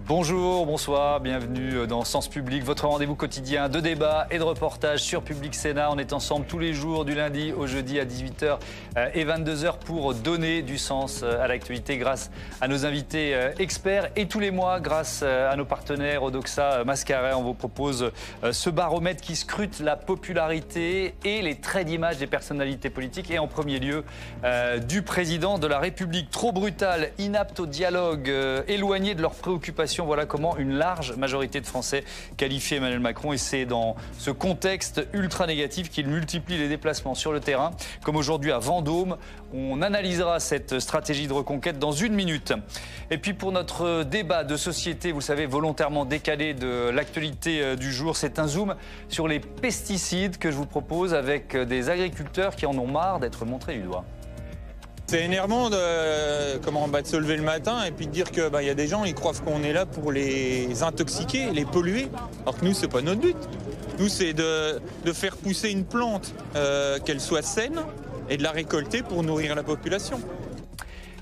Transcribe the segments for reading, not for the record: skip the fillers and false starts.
Bonjour, bonsoir, bienvenue dans Sens Public, votre rendez-vous quotidien de débat et de reportage sur Public Sénat. On est ensemble tous les jours du lundi au jeudi à 18h et 22h pour donner du sens à l'actualité grâce à nos invités experts et tous les mois grâce à nos partenaires Odoxa, Mascaret. On vous propose ce baromètre qui scrute la popularité et les traits d'image des personnalités politiques et en premier lieu du président de la République. Trop brutal, inapte au dialogue, éloigné de leurs préoccupations. Voilà comment une large majorité de Français qualifie Emmanuel Macron. Et c'est dans ce contexte ultra négatif qu'il multiplie les déplacements sur le terrain. Comme aujourd'hui à Vendôme, on analysera cette stratégie de reconquête dans une minute. Et puis pour notre débat de société, vous le savez, volontairement décalé de l'actualité du jour, c'est un zoom sur les pesticides que je vous propose avec des agriculteurs qui en ont marre d'être montrés du doigt. C'est énervant de se lever le matin et puis de dire qu'il y a des gens, ils croient qu'on est là pour les intoxiquer, les polluer. Alors que nous, c'est pas notre but. Nous, c'est de faire pousser une plante, qu'elle soit saine, et de la récolter pour nourrir la population.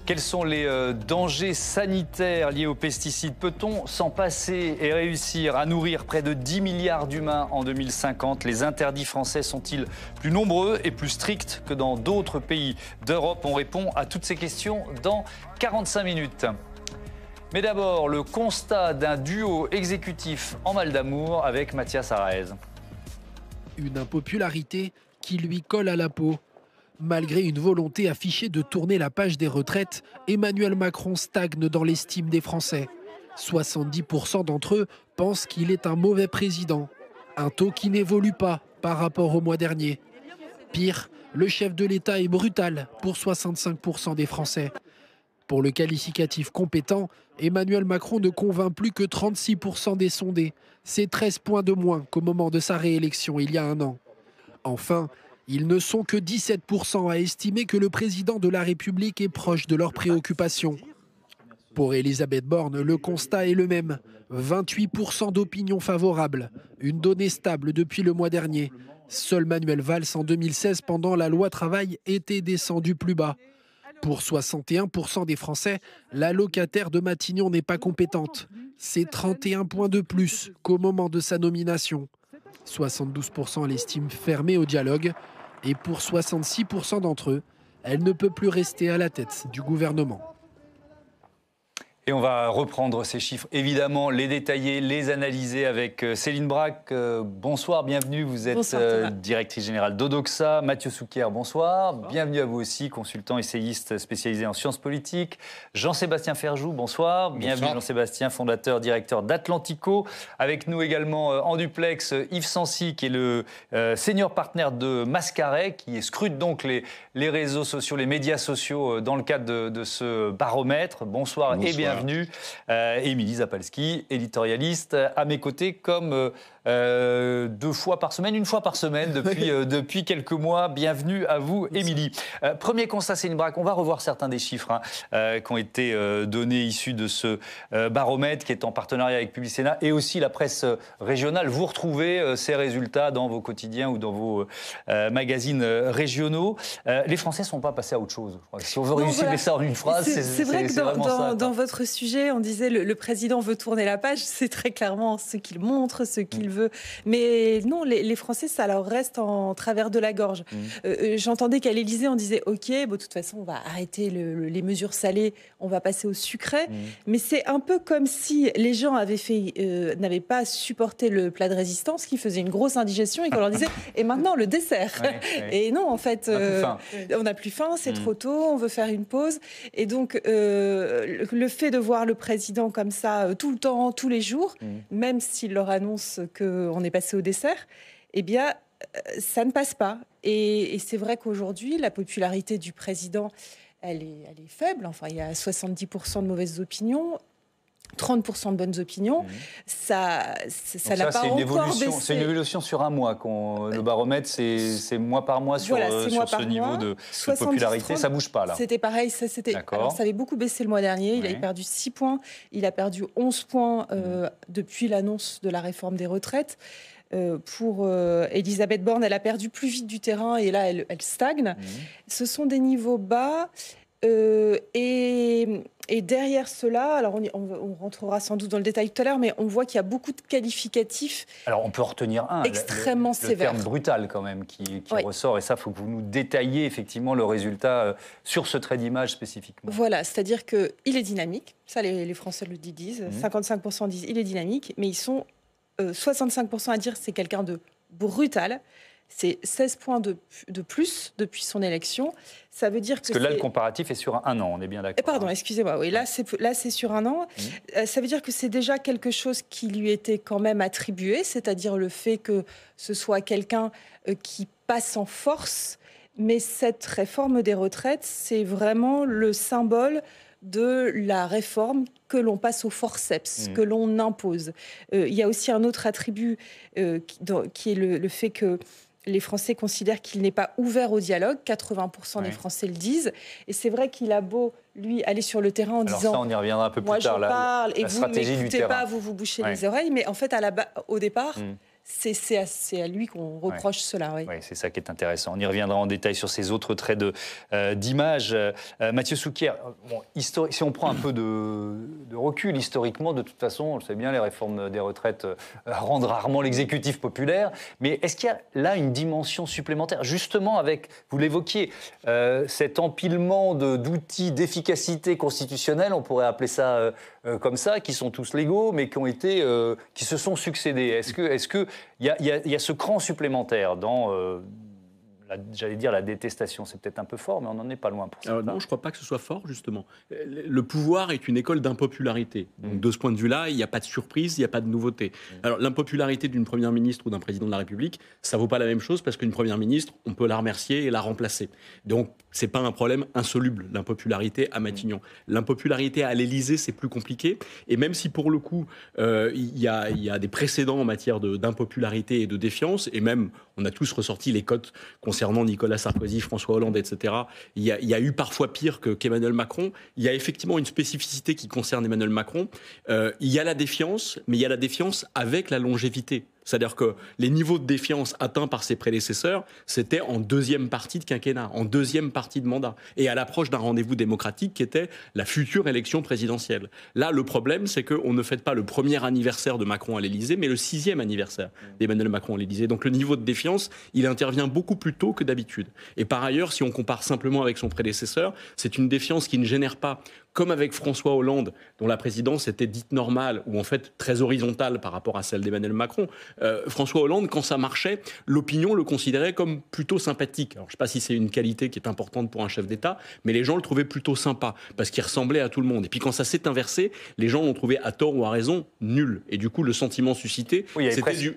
Quels sont les dangers sanitaires liés aux pesticides? Peut-on s'en passer et réussir à nourrir près de 10 milliards d'humains en 2050? Les interdits français sont-ils plus nombreux et plus stricts que dans d'autres pays d'Europe? On répond à toutes ces questions dans 45 minutes. Mais d'abord, le constat d'un duo exécutif en mal d'amour avec Mathias Araez. Une impopularité qui lui colle à la peau. Malgré une volonté affichée de tourner la page des retraites, Emmanuel Macron stagne dans l'estime des Français. 70% d'entre eux pensent qu'il est un mauvais président. Un taux qui n'évolue pas par rapport au mois dernier. Pire, le chef de l'État est brutal pour 65% des Français. Pour le qualificatif compétent, Emmanuel Macron ne convainc plus que 36% des sondés. C'est 13 points de moins qu'au moment de sa réélection il y a un an. Enfin, ils ne sont que 17% à estimer que le président de la République est proche de leurs préoccupations. Pour Elisabeth Borne, le constat est le même. 28% d'opinion favorable, une donnée stable depuis le mois dernier. Seul Manuel Valls en 2016, pendant la loi travail, était descendu plus bas. Pour 61% des Français, la locataire de Matignon n'est pas compétente. C'est 31 points de plus qu'au moment de sa nomination. 72% l'estiment fermée au dialogue. Et pour 66% d'entre eux, elle ne peut plus rester à la tête du gouvernement. Et on va reprendre ces chiffres, évidemment, les détailler, les analyser avec Céline Braque. Bonsoir, bienvenue. Vous êtes directrice générale d'Odoxa. Mathieu Souquier, bonsoir. Bienvenue à vous aussi, consultant essayiste spécialisé en sciences politiques. Jean-Sébastien Ferjou, bonsoir. Bienvenue Jean-Sébastien, fondateur, directeur d'Atlantico. Avec nous également en duplex, Yves Sancy, qui est le senior partner de Mascaret, qui scrute donc les réseaux sociaux, les médias sociaux dans le cadre de ce baromètre. Bonsoir. Et bienvenue. Émilie Zapalski, éditorialiste, à mes côtés comme 2 fois par semaine, 1 fois par semaine depuis quelques mois. Bienvenue à vous, Émilie. Premier constat, Céline Braque, on va revoir certains des chiffres qui ont été donnés issus de ce baromètre qui est en partenariat avec Public Sénat et aussi la presse régionale. Vous retrouvez ces résultats dans vos quotidiens ou dans vos magazines régionaux. Les Français ne sont pas passés à autre chose. Si on veut réussir ça en une phrase, c'est vrai que dans votre sujet, on disait le président veut tourner la page. C'est très clairement ce qu'il montre, ce qu'il veut. Mais non, les Français, ça leur reste en travers de la gorge. J'entendais qu'à l'Élysée, on disait OK, de toute façon, on va arrêter les mesures salées, on va passer au sucré. Mais c'est un peu comme si les gens n'avaient pas supporté le plat de résistance, qui faisait une grosse indigestion et qu'on leur disait et maintenant le dessert. Et non, en fait, on n'a plus faim, c'est trop tôt, on veut faire une pause. Et donc, le fait de voir le président comme ça tout le temps, tous les jours, même s'il leur annonce qu'on est passé au dessert, eh bien, ça ne passe pas. Et c'est vrai qu'aujourd'hui, la popularité du président, elle est faible. Enfin, il y a 70% de mauvaises opinions. 30% de bonnes opinions, ça n'a pas encore baissé. C'est une évolution sur un mois. Le baromètre, c'est mois par mois sur ce niveau de popularité. Ça ne bouge pas, là. C'était pareil. Ça avait beaucoup baissé le mois dernier. Il avait perdu 6 points. Il a perdu 11 points depuis l'annonce de la réforme des retraites. Pour Elisabeth Borne, elle a perdu plus vite du terrain et là, elle stagne. Ce sont des niveaux bas. Et derrière cela, alors on rentrera sans doute dans le détail tout à l'heure, mais on voit qu'il y a beaucoup de qualificatifs. Alors on peut en retenir un, extrêmement sévère. Le terme brutal quand même qui ressort, et ça, il faut que vous nous détailliez effectivement le résultat sur ce trait d'image spécifiquement. Voilà, c'est-à-dire qu'il est dynamique, ça les Français le disent, 55% disent il est dynamique, mais ils sont 65% à dire c'est quelqu'un de brutal. C'est 16 points de plus depuis son élection. Ça veut dire Parce que là, le comparatif est sur un an, on est bien d'accord. Pardon, excusez-moi. Oui, là, c'est sur un an. Ça veut dire que c'est déjà quelque chose qui lui était quand même attribué, c'est-à-dire le fait que ce soit quelqu'un qui passe en force. Mais cette réforme des retraites, c'est vraiment le symbole de la réforme que l'on passe au forceps, que l'on impose. Il y a aussi un autre attribut qui est le fait que les Français considèrent qu'il n'est pas ouvert au dialogue. 80% des Français le disent. Et c'est vrai qu'il a beau, lui, aller sur le terrain en disant... ça, on y reviendra un peu plus tard. Moi, je parle et la vous ne m'écoutez pas, vous bouchez les oreilles. Mais en fait, au départ... C'est à lui qu'on reproche cela. Oui, c'est ça qui est intéressant. On y reviendra en détail sur ces autres traits d'image. Mathieu Souquier, si on prend un peu de recul historiquement, de toute façon, on le sait bien, les réformes des retraites rendent rarement l'exécutif populaire. Mais est-ce qu'il y a là une dimension supplémentaire, justement avec, vous l'évoquiez, cet empilement d'outils d'efficacité constitutionnelle, on pourrait appeler ça comme ça, qui sont tous légaux, mais qui se sont succédés. Est-ce que il y a ce cran supplémentaire dans, j'allais dire, la détestation. C'est peut-être un peu fort, mais on n'en est pas loin pour ça. Non, je ne crois pas que ce soit fort, justement. Le pouvoir est une école d'impopularité. Donc, de ce point de vue-là, il n'y a pas de surprise, il n'y a pas de nouveauté. Alors, l'impopularité d'une première ministre ou d'un président de la République, ça ne vaut pas la même chose, parce qu'une première ministre, on peut la remercier et la remplacer. Donc, ce n'est pas un problème insoluble, l'impopularité à Matignon. L'impopularité à l'Élysée, c'est plus compliqué. Et même si, pour le coup, il y a des précédents en matière d'impopularité et de défiance, et même, on a tous ressorti les cotes concernant Nicolas Sarkozy, François Hollande, etc. Il y a eu parfois pire qu'Emmanuel Macron. Il y a effectivement une spécificité qui concerne Emmanuel Macron. Il y a la défiance, mais il y a la défiance avec la longévité. C'est-à-dire que les niveaux de défiance atteints par ses prédécesseurs, c'était en deuxième partie de quinquennat, en deuxième partie de mandat, et à l'approche d'un rendez-vous démocratique qui était la future élection présidentielle. Là, le problème, c'est qu'on ne fête pas le premier anniversaire de Macron à l'Élysée, mais le 6e anniversaire d'Emmanuel Macron à l'Élysée. Donc le niveau de défiance, il intervient beaucoup plus tôt que d'habitude. Et par ailleurs, si on compare simplement avec son prédécesseur, c'est une défiance qui ne génère pas, comme avec François Hollande, dont la présidence était dite normale, ou en fait très horizontale par rapport à celle d'Emmanuel Macron. François Hollande, quand ça marchait, l'opinion le considérait comme plutôt sympathique. Alors, je ne sais pas si c'est une qualité qui est importante pour un chef d'État, mais les gens le trouvaient plutôt sympa, parce qu'il ressemblait à tout le monde. Et puis quand ça s'est inversé, les gens l'ont trouvé à tort ou à raison nul. Et du coup, le sentiment suscité,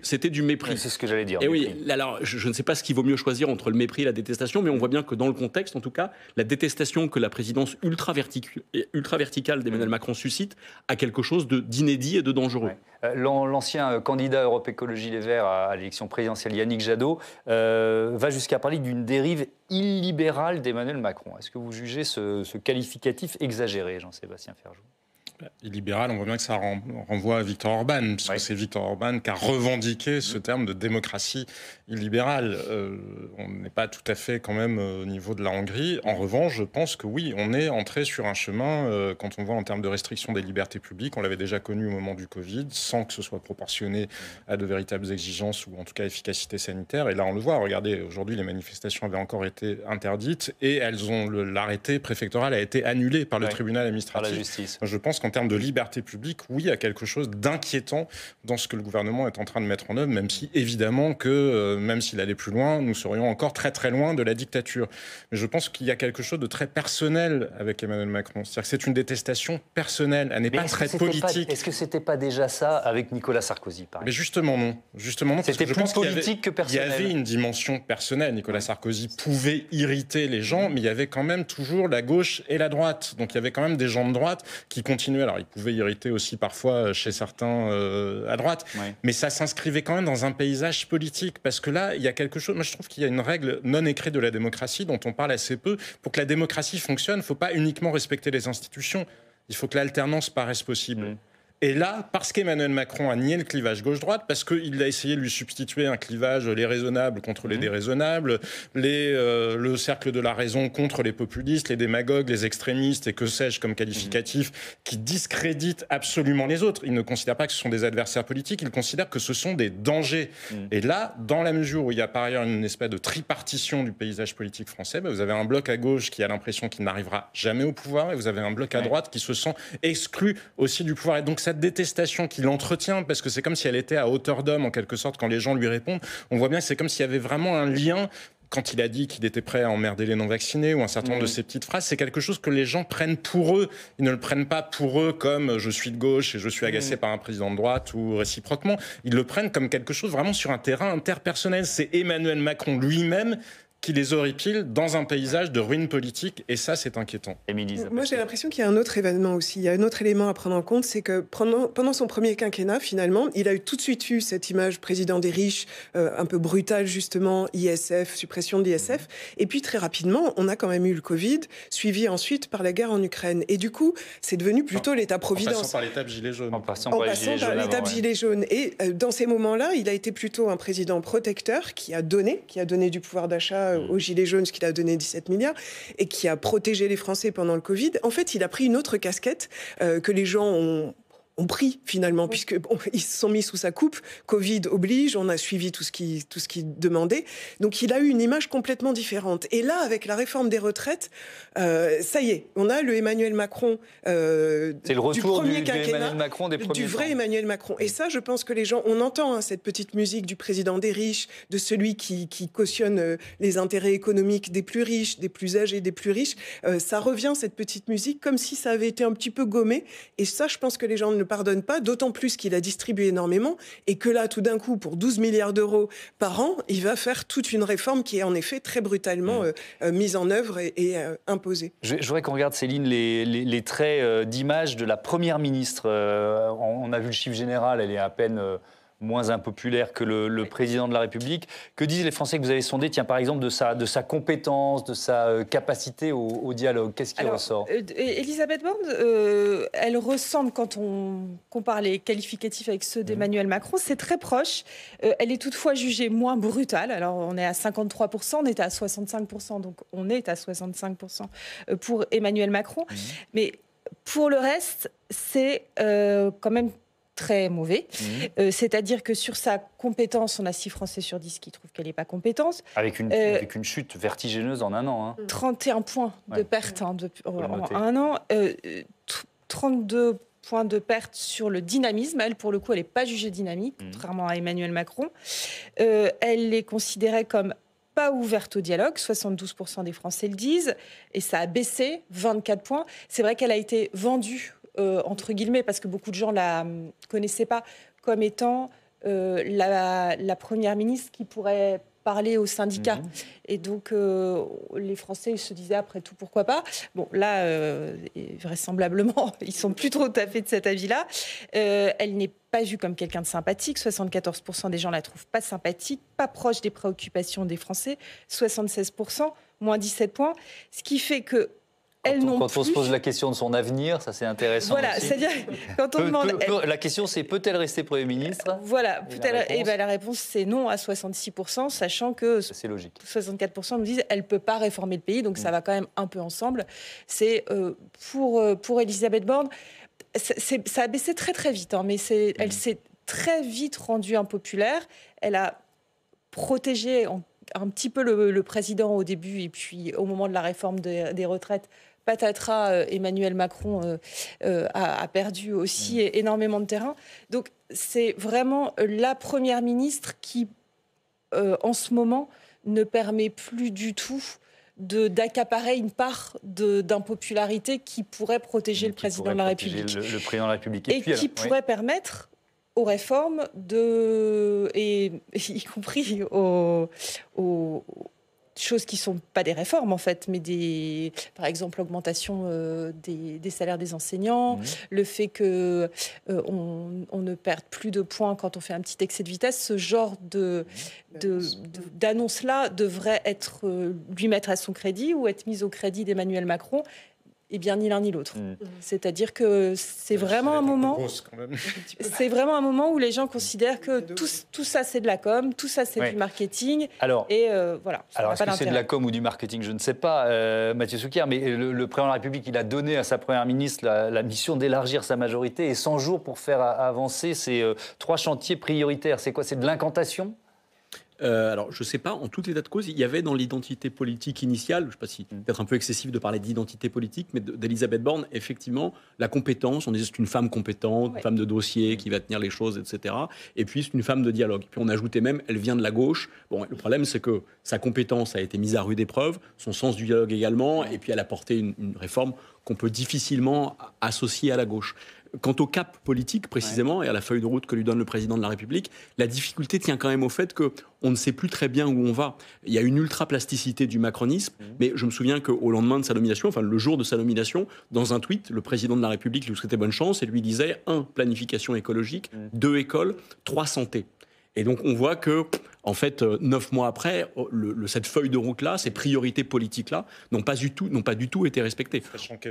c'était du mépris. Oui, c'est ce que j'allais dire. Et oui, alors je ne sais pas ce qu'il vaut mieux choisir entre le mépris et la détestation, mais on voit bien que dans le contexte, en tout cas, la détestation que la présidence ultra-verticale d'Emmanuel Macron suscite a quelque chose d'inédit et de dangereux. L'ancien candidat Europe Écologie Les Verts à l'élection présidentielle, Yannick Jadot, va jusqu'à parler d'une dérive illibérale d'Emmanuel Macron. Est-ce que vous jugez ce qualificatif exagéré, Jean-Sébastien Ferjou ? Illibéral, on voit bien que ça renvoie à Viktor Orban, puisque c'est Viktor Orban qui a revendiqué ce terme de démocratie illibérale. On n'est pas tout à fait quand même au niveau de la Hongrie. En revanche, je pense que oui, on est entré sur un chemin, quand on voit en termes de restriction des libertés publiques, on l'avait déjà connu au moment du Covid, sans que ce soit proportionné à de véritables exigences ou en tout cas efficacité sanitaire. Et là, on le voit. Regardez, aujourd'hui, les manifestations avaient encore été interdites et l'arrêté préfectoral a été annulé par le tribunal administratif. Par la justice. Je pense qu'en termes de liberté publique, oui, il y a quelque chose d'inquiétant dans ce que le gouvernement est en train de mettre en œuvre, même si, évidemment, même s'il allait plus loin, nous serions encore très très loin de la dictature. Mais je pense qu'il y a quelque chose de très personnel avec Emmanuel Macron. C'est-à-dire que c'est une détestation personnelle, elle n'est pas très politique. Est-ce que c'était pas déjà ça avec Nicolas Sarkozy, par exemple ? Mais justement non. C'était plus politique que personnel. Il y avait une dimension personnelle. Nicolas Sarkozy pouvait irriter les gens, mais il y avait quand même toujours la gauche et la droite. Donc il y avait quand même des gens de droite qui continuaient. Alors, il pouvait irriter aussi parfois chez certains à droite, mais ça s'inscrivait quand même dans un paysage politique, parce que là, il y a quelque chose, moi je trouve qu'il y a une règle non écrite de la démocratie dont on parle assez peu. Pour que la démocratie fonctionne, il ne faut pas uniquement respecter les institutions, il faut que l'alternance paraisse possible. Et là, parce qu'Emmanuel Macron a nié le clivage gauche-droite, parce qu'il a essayé de lui substituer un clivage les raisonnables contre les déraisonnables, le cercle de la raison contre les populistes, les démagogues, les extrémistes et que sais-je comme qualificatif, qui discréditent absolument les autres. Il ne considère pas que ce sont des adversaires politiques, il considère que ce sont des dangers. Et là, dans la mesure où il y a par ailleurs une espèce de tripartition du paysage politique français, vous avez un bloc à gauche qui a l'impression qu'il n'arrivera jamais au pouvoir, et vous avez un bloc à droite qui se sent exclu aussi du pouvoir. Et donc cette détestation qu'il entretient, parce que c'est comme si elle était à hauteur d'homme en quelque sorte quand les gens lui répondent, on voit bien que c'est comme s'il y avait vraiment un lien. Quand il a dit qu'il était prêt à emmerder les non-vaccinés ou un certain nombre de ces petites phrases, c'est quelque chose que les gens prennent pour eux. Ils ne le prennent pas pour eux comme je suis de gauche et je suis agacé par un président de droite ou réciproquement. Ils le prennent comme quelque chose vraiment sur un terrain interpersonnel. C'est Emmanuel Macron lui-même qui les horripile dans un paysage de ruines politiques, et ça, c'est inquiétant. Moi, j'ai l'impression qu'il y a un autre événement aussi. Il y a un autre élément à prendre en compte, c'est que pendant son premier quinquennat, finalement, il a tout de suite eu cette image président des riches, un peu brutale, justement, ISF, suppression de l'ISF. Et puis, très rapidement, on a quand même eu le Covid, suivi ensuite par la guerre en Ukraine. Et du coup, c'est devenu plutôt l'État-providence. En passant par l'étape Gilets jaunes. En passant par l'étape Gilets jaunes. Et dans ces moments-là, il a été plutôt un président protecteur qui a donné du pouvoir d'achat aux Gilets jaunes, ce qu'il a donné 17 milliards, et qui a protégé les Français pendant le Covid. En fait, il a pris une autre casquette que les gens ont pris finalement, puisqu'ils se sont mis sous sa coupe. Covid oblige, on a suivi tout ce qu'il demandait. Donc il a eu une image complètement différente. Et là, avec la réforme des retraites, ça y est, on a le Emmanuel Macron c'est le retour du premier quinquennat, Emmanuel Macron des premiers du vrai temps. Emmanuel Macron. Et ça, je pense que les gens, on entend cette petite musique du président des riches, de celui qui cautionne les intérêts économiques des plus riches, des plus âgés, des plus riches. Ça revient, cette petite musique, comme si ça avait été un petit peu gommé. Et ça, je pense que les gens ne pardonne pas, d'autant plus qu'il a distribué énormément et que là, tout d'un coup, pour 12 milliards d'euros par an, il va faire toute une réforme qui est en effet très brutalement mise en œuvre et imposée. Je voudrais qu'on regarde, Céline, les traits d'image de la Première ministre. On a vu le chiffre général, elle est à peine moins impopulaire que le président de la République. Que disent les Français que vous avez sondés, tiens, par exemple, de sa compétence, de sa capacité au dialogue? Qu'est-ce qui ressort? Elisabeth Borne, elle ressemble, quand on compare les qualificatifs avec ceux d'Emmanuel Macron, c'est très proche. Elle est toutefois jugée moins brutale. Alors, on est à 53%, on était à 65%, donc on est à 65% pour Emmanuel Macron. Mais pour le reste, c'est quand même très mauvais. C'est-à-dire que sur sa compétence, on a 6 Français sur 10 qui trouvent qu'elle n'est pas compétente. Avec une chute vertigineuse en un an. 31 points de perte en un an. 32 points de perte sur le dynamisme. Elle, pour le coup, elle n'est pas jugée dynamique, contrairement à Emmanuel Macron. Elle est considérée comme pas ouverte au dialogue, 72% des Français le disent, et ça a baissé, 24 points. C'est vrai qu'elle a été vendue entre guillemets, parce que beaucoup de gens ne la connaissaient pas, comme étant la première ministre qui pourrait parler aux syndicats. Et donc, les Français se disaient, après tout, pourquoi pas. Bon, là, vraisemblablement, ils sont plus trop taffés de cet avis-là. Elle n'est pas vue comme quelqu'un de sympathique. 74% des gens la trouvent pas sympathique, pas proche des préoccupations des Français. 76%, moins 17 points. Ce qui fait que Quand on se pose la question de son avenir, ça c'est intéressant. Voilà, c'est-à-dire quand on demande. La question c'est peut-elle rester Premier ministre? Voilà, la réponse c'est non à 66%, sachant que c'est logique. 64% nous disent elle peut pas réformer le pays, donc ça va quand même un peu ensemble. C'est pour Elisabeth Borne, ça a baissé très très vite, mais elle s'est très vite rendue impopulaire. Elle a protégé un petit peu le président au début et puis au moment de la réforme des retraites. Patatras, Emmanuel Macron a perdu aussi énormément de terrain. Donc c'est vraiment la première ministre qui, en ce moment, ne permet plus du tout d'accaparer une part d'impopularité qui pourrait protéger le président de la République. Le président de la République. Et qui pourrait permettre aux réformes, y compris aux choses qui ne sont pas des réformes, en fait, mais par exemple, l'augmentation des salaires des enseignants, le fait qu'on ne perde plus de points quand on fait un petit excès de vitesse, ce genre d'annonce-là devrait lui mettre à son crédit ou être mise au crédit d'Emmanuel Macron. Eh bien, ni l'un ni l'autre. C'est-à-dire que c'est vraiment un moment. C'est vraiment un moment où les gens considèrent que tout ça c'est de la com, tout ça c'est du marketing. Alors, voilà. Alors, est-ce que c'est de la com ou du marketing? Je ne sais pas, Mathieu Souquier, mais le président de la République, il a donné à sa première ministre la mission d'élargir sa majorité et 100 jours pour faire avancer ces 3 chantiers prioritaires. C'est quoi? C'est de l'incantation? Alors, je ne sais pas, en tout état de cause, il y avait dans l'identité politique initiale, je ne sais pas si peut-être un peu excessif de parler d'identité politique, mais d'Elisabeth Borne, effectivement, la compétence, on disait c'est une femme compétente, une femme de dossier qui va tenir les choses, etc. Et puis c'est une femme de dialogue. Puis on ajoutait même, elle vient de la gauche. Bon, le problème, c'est que sa compétence a été mise à rude épreuve, son sens du dialogue également, et puis elle a porté une réforme qu'on peut difficilement associer à la gauche. Quant au cap politique, précisément, et à la feuille de route que lui donne le président de la République, la difficulté tient quand même au fait qu'on ne sait plus très bien où on va. Il y a une ultra-plasticité du macronisme, mais je me souviens qu'au lendemain de sa nomination, enfin le jour de sa nomination, dans un tweet, le président de la République lui souhaitait bonne chance et lui disait 1. Planification écologique, 2. École, 3. Santé. Et donc on voit que, en fait, 9 mois après, cette feuille de route-là, ces priorités politiques-là, n'ont pas du tout été respectées. Sachant qu'à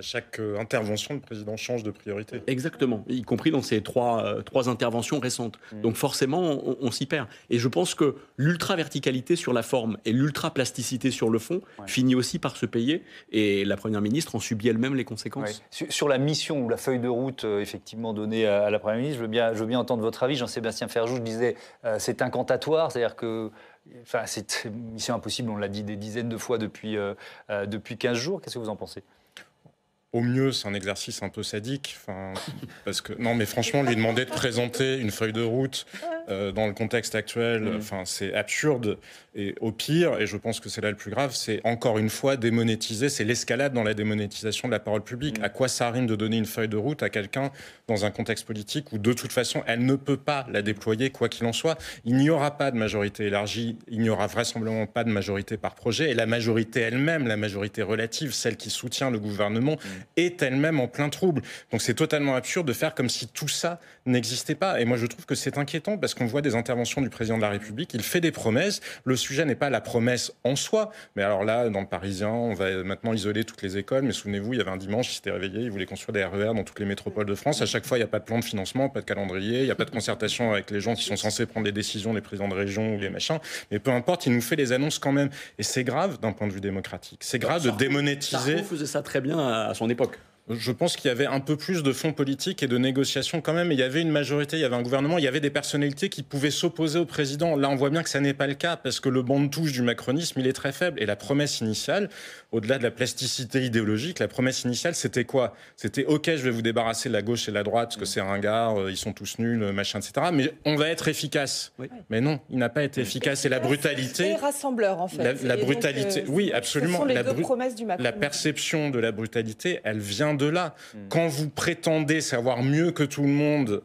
chaque intervention, le président change de priorité. Exactement, y compris dans ces trois interventions récentes. Donc forcément, on s'y perd. Et je pense que l'ultra-verticalité sur la forme et l'ultra-plasticité sur le fond finit aussi par se payer. Et la Première ministre en subit elle-même les conséquences. Sur la mission ou la feuille de route effectivement donnée à la Première ministre, je veux bien entendre votre avis. Jean-Sébastien Ferjou, je disais, c'est incantatoire, c'est-à-dire que c'est mission impossible, on l'a dit des dizaines de fois depuis 15 jours. Qu'est-ce que vous en pensez ? Au mieux, c'est un exercice un peu sadique. Parce que, non, mais franchement, lui demander de présenter une feuille de route dans le contexte actuel, c'est absurde. Et au pire, et je pense que c'est là le plus grave, c'est encore une fois démonétiser, c'est l'escalade dans la démonétisation de la parole publique. À quoi ça rime de donner une feuille de route à quelqu'un dans un contexte politique où de toute façon, elle ne peut pas la déployer, quoi qu'il en soit. Il n'y aura pas de majorité élargie, il n'y aura vraisemblablement pas de majorité par projet, et la majorité elle-même, la majorité relative, celle qui soutient le gouvernement, est elle-même en plein trouble. Donc c'est totalement absurde de faire comme si tout ça n'existait pas. Et moi, je trouve que c'est inquiétant parce qu'on voit des interventions du président de la République, il fait des promesses. Le sujet n'est pas la promesse en soi, mais alors là, dans le Parisien, on va maintenant isoler toutes les écoles, mais souvenez-vous, il y avait un dimanche, il s'était réveillé, il voulait construire des RER dans toutes les métropoles de France. À chaque fois, il n'y a pas de plan de financement, pas de calendrier, il n'y a pas de concertation avec les gens qui sont censés prendre les décisions, les présidents de région ou les machins. Mais peu importe, il nous fait les annonces quand même. Et c'est grave d'un point de vue démocratique. C'est grave de démonétiser. Sarko faisait ça très bien à son époque. Je pense qu'il y avait un peu plus de fonds politiques et de négociations quand même. Il y avait une majorité, il y avait un gouvernement, il y avait des personnalités qui pouvaient s'opposer au président. Là, on voit bien que ça n'est pas le cas parce que le banc de touche du macronisme, il est très faible. Et la promesse initiale, au-delà de la plasticité idéologique, la promesse initiale, c'était quoi ? C'était « Ok, je vais vous débarrasser de la gauche et de la droite parce que c'est ringard, ils sont tous nuls, machin, etc. Mais on va être efficace. » Mais non, il n'a pas été efficace. Et la brutalité... C'est rassembleur, en fait. La brutalité, donc, oui, absolument. Ce sont les deux promesses du macronisme. La perception de la brutalité, elle vient de là. Quand vous prétendez savoir mieux que tout le monde,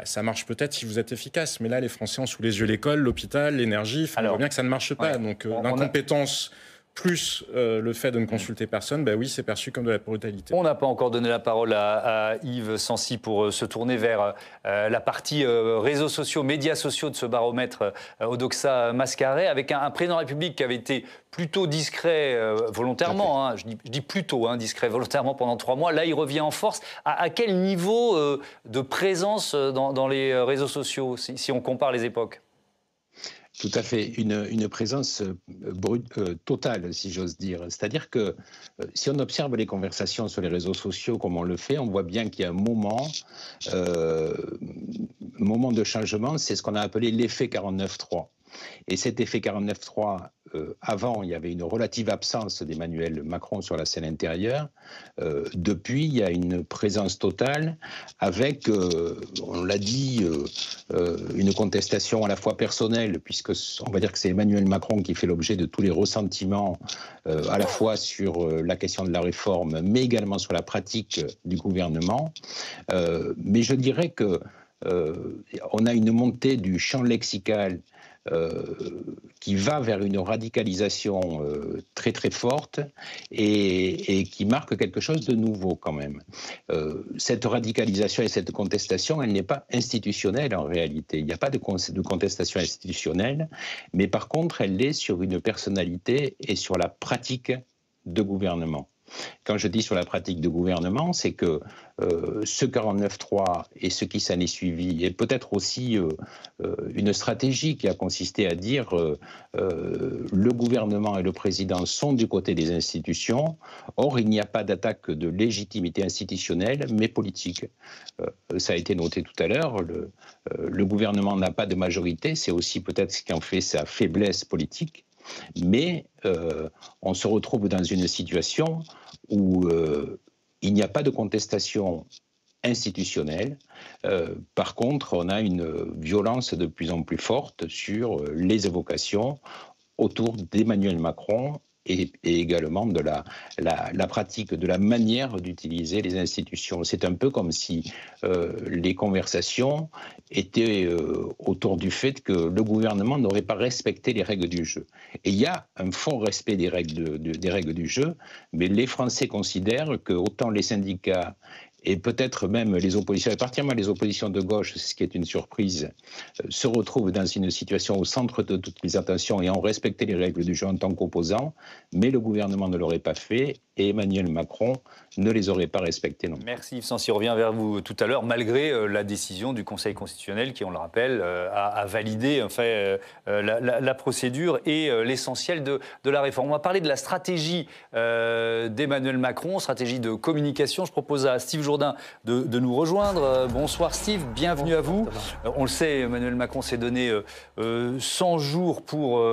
ça marche peut-être si vous êtes efficace. Mais là, les Français ont sous les yeux l'école, l'hôpital, l'énergie. On voit bien que ça ne marche pas. Donc l'incompétence plus le fait de ne consulter personne, oui, c'est perçu comme de la brutalité. On n'a pas encore donné la parole à Yves Sancy pour se tourner vers la partie réseaux sociaux, médias sociaux de ce baromètre Odoxa Mascaré, avec un président de la République qui avait été plutôt discret volontairement, je dis plutôt discret volontairement pendant 3 mois. Là, il revient en force. À quel niveau de présence dans les réseaux sociaux, si on compare les époques ? Tout à fait, une présence totale, si j'ose dire. C'est-à-dire que si on observe les conversations sur les réseaux sociaux comme on le fait, on voit bien qu'il y a un moment de changement, c'est ce qu'on a appelé l'effet 49.3. Et cet effet 49.3, avant, il y avait une relative absence d'Emmanuel Macron sur la scène intérieure. Depuis, il y a une présence totale avec, on l'a dit, une contestation à la fois personnelle, puisque on va dire que c'est Emmanuel Macron qui fait l'objet de tous les ressentiments, à la fois sur la question de la réforme, mais également sur la pratique du gouvernement. Mais je dirais que on a une montée du champ lexical qui va vers une radicalisation très très forte et qui marque quelque chose de nouveau quand même. Cette radicalisation et cette contestation, elle n'est pas institutionnelle en réalité. Il n'y a pas de contestation institutionnelle, mais par contre, elle est sur une personnalité et sur la pratique de gouvernement. Quand je dis sur la pratique de gouvernement, c'est que ce 49.3 et ce qui s'en est suivi, et peut-être aussi une stratégie qui a consisté à dire le gouvernement et le président sont du côté des institutions, or il n'y a pas d'attaque de légitimité institutionnelle, mais politique. Ça a été noté tout à l'heure, le gouvernement n'a pas de majorité, c'est aussi peut-être ce qui en fait sa faiblesse politique. Mais on se retrouve dans une situation où il n'y a pas de contestation institutionnelle. Par contre, on a une violence de plus en plus forte sur les évocations autour d'Emmanuel Macron et également de la pratique, de la manière d'utiliser les institutions. C'est un peu comme si les conversations étaient autour du fait que le gouvernement n'aurait pas respecté les règles du jeu. Et il y a un fort respect des règles du jeu, mais les Français considèrent que autant les syndicats et peut-être même les oppositions, et particulièrement les oppositions de gauche, ce qui est une surprise, se retrouvent dans une situation au centre de toutes les attentions et ont respecté les règles du jeu en tant qu'opposants, mais le gouvernement ne l'aurait pas fait et Emmanuel Macron ne les aurait pas respectés non plus. Merci Yves Sancy, on revient vers vous tout à l'heure, malgré la décision du Conseil constitutionnel qui, on le rappelle, a validé en fait, la procédure et l'essentiel de la réforme. On va parler de la stratégie d'Emmanuel Macron, stratégie de communication. Je propose à Steve Jourdain de nous rejoindre. Bonsoir Steve, bienvenue à vous. On le sait, Emmanuel Macron s'est donné 100 jours pour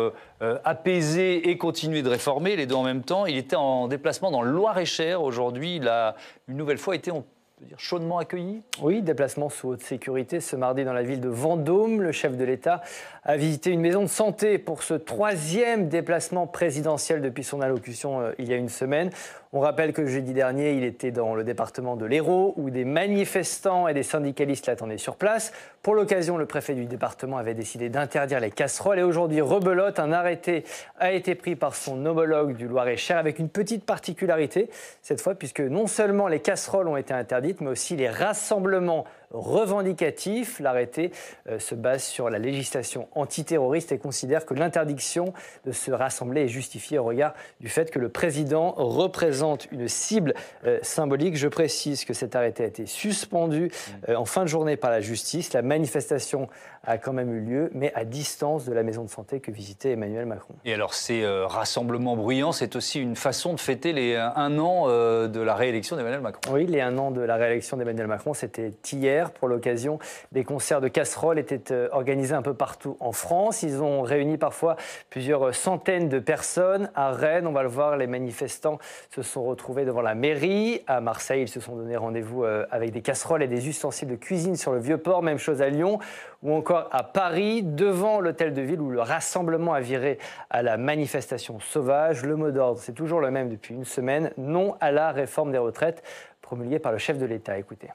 apaiser et continuer de réformer, les deux en même temps. Il était en déplacement dans le Loir-et-Cher aujourd'hui. Il a une nouvelle fois été, on peut dire, chaudement accueilli. Oui, déplacement sous haute sécurité ce mardi dans la ville de Vendôme. Le chef de l'État a visité une maison de santé pour ce 3e déplacement présidentiel depuis son allocution il y a une semaine. On rappelle que jeudi dernier, il était dans le département de l'Hérault où des manifestants et des syndicalistes l'attendaient sur place. Pour l'occasion, le préfet du département avait décidé d'interdire les casseroles et aujourd'hui, rebelote, un arrêté a été pris par son homologue du Loir-et-Cher avec une petite particularité cette fois puisque non seulement les casseroles ont été interdites mais aussi les rassemblements revendicatif. L'arrêté se base sur la législation antiterroriste et considère que l'interdiction de se rassembler est justifiée au regard du fait que le président représente une cible symbolique. Je précise que cet arrêté a été suspendu en fin de journée par la justice. La manifestation a quand même eu lieu, mais à distance de la maison de santé que visitait Emmanuel Macron. Et alors ces rassemblements bruyants, c'est aussi une façon de fêter les 1 an de la réélection d'Emmanuel Macron. Oui, les 1 an de la réélection d'Emmanuel Macron, c'était hier. Pour l'occasion, des concerts de casseroles étaient organisés un peu partout en France. Ils ont réuni parfois plusieurs centaines de personnes. À Rennes, on va le voir, les manifestants se sont retrouvés devant la mairie. À Marseille, ils se sont donné rendez-vous avec des casseroles et des ustensiles de cuisine sur le Vieux-Port. Même chose à Lyon ou encore à Paris, devant l'hôtel de ville où le rassemblement a viré à la manifestation sauvage. Le mot d'ordre, c'est toujours le même depuis une semaine. Non à la réforme des retraites promulguée par le chef de l'État. Écoutez.